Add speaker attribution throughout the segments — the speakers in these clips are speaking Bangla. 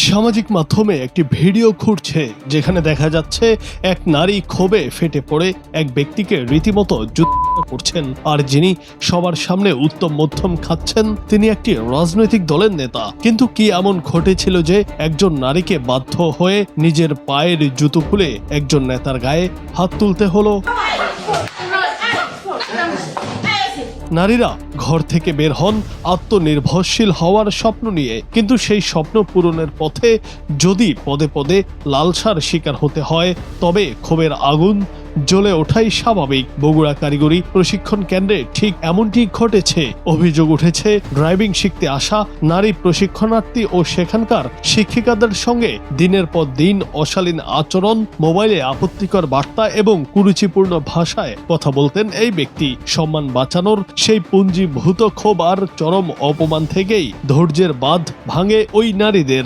Speaker 1: সামাজিক মাধ্যমে একটি ভিডিও ঘুরছে যেখানে দেখা যাচ্ছে এক নারী ক্ষোভে ফেটে পড়ে এক ব্যক্তিকে রীতিমতো যুদ্ধ করছেন, আর যিনি সবার সামনে উত্তম মধ্যম খাচ্ছেন তিনি একটি রাজনৈতিক দলের নেতা। কিন্তু কি এমন ঘটেছিল যে একজন নারীকে বাধ্য হয়ে নিজের পায়ের জুতো খুলে একজন নেতার গায়ে হাত তুলতে হলো? নারীরা ঘর থেকে বের হন আত্মনির্ভরশীল হওয়ার স্বপ্ন নিয়ে, কিন্তু সেই স্বপ্ন পূরণের পথে যদি পদে পদে লালসার শিকার হতে হয় তবে ক্ষোভের আগুন জ্বলে ওঠাই স্বাভাবিক। বগুড়া কারিগরি প্রশিক্ষণ কেন্দ্রে ঠিক এমনটি ঘটেছে। অভিযোগ উঠেছে ড্রাইভিং শিখতে আসা নারী প্রশিক্ষণার্থী ও সেখানকার শিক্ষিকাদের সঙ্গে দিনের পর দিন অশালীন আচরণ, মোবাইলে আপত্তিকর বার্তা এবং কুরুচিপূর্ণ ভাষায় কথা বলতেন এই ব্যক্তি। সম্মান বাঁচানোর সেই পুঞ্জীভূত ক্ষোভ আর চরম অপমান থেকেই ধৈর্যের বাঁধ ভাঙে ওই নারীদের।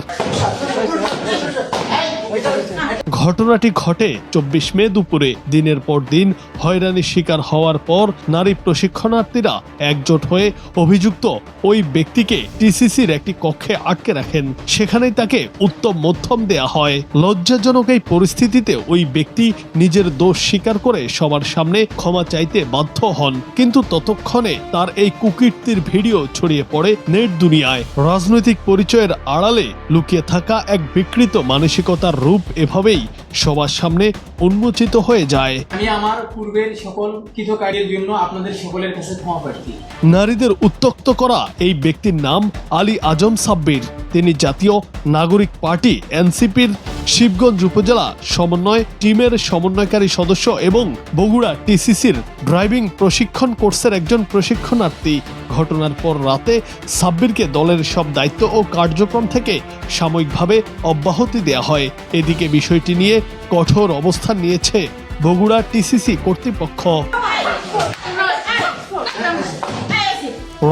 Speaker 1: ঘটনাটি ঘটে ২৪ মে দুপুরে। দিনের পর দিন হয়রানির শিকার হওয়ার পর নারী প্রশিক্ষণার্থীরা একজোট হয়ে অভিযুক্ত ওই ব্যক্তিকে টিসিসির একটি কক্ষে আটকে রাখেন। সেখানেই তাকে উত্তম মধ্যম দেয়া হয়। লজ্জাজনক এই পরিস্থিতিতে ওই ব্যক্তি নিজের দোষ স্বীকার করে সবার সামনে ক্ষমা চাইতে বাধ্য হন, কিন্তু ততক্ষণে তার এই কুকীর্তির ভিডিও ছড়িয়ে পড়ে নেট দুনিয়ায়। রাজনৈতিক পরিচয়ের আড়ালে লুকিয়ে থাকা এক বিকৃত মানসিকতার রূপ এভাবেই সবার সামনে উন্মোচিত হয়ে যায়।
Speaker 2: আমি আমার পূর্বের সকল কৃতকার্যের জন্য আপনাদের সকলের কাছে ক্ষমা প্রার্থী।
Speaker 1: নারীদের উত্ত্যক্ত করা এই ব্যক্তির নাম আলী আজম সাব্বির। তিনি জাতীয় নাগরিক পার্টি এনসিপির শিবগঞ্জ উপজেলা সমন্বয় টিমের সমন্বয়কারী সদস্য এবং বগুড়া টিসিসির ড্রাইভিং প্রশিক্ষণ কোর্সের একজন প্রশিক্ষণার্থী। ঘটনার পর রাতে সাব্বিরকে দলের সব দায়িত্ব ও কার্যক্রম থেকে সাময়িকভাবে অব্যাহতি দেওয়া হয়। এদিকে বিষয়টি নিয়ে কঠোর অবস্থান নিয়েছে বগুড়া টিসিসি কর্তৃপক্ষ।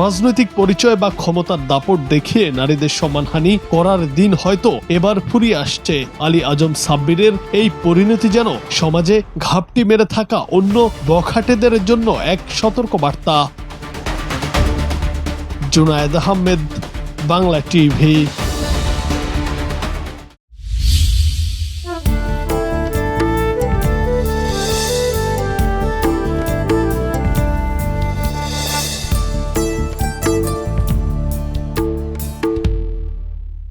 Speaker 1: রাজনৈতিক পরিচয় বা ক্ষমতার দাপট দেখিয়ে নারীদের সম্মানহানি করার দিন হয়তো এবার ফুরিয়ে আসছে। আলী আজম সাব্বিরের এই পরিণতি যেন সমাজে ঘাপটি মেরে থাকা অন্য বখাটেদের জন্য এক সতর্ক বার্তা। জুনায়েদ আহমেদ, বাংলা টিভি।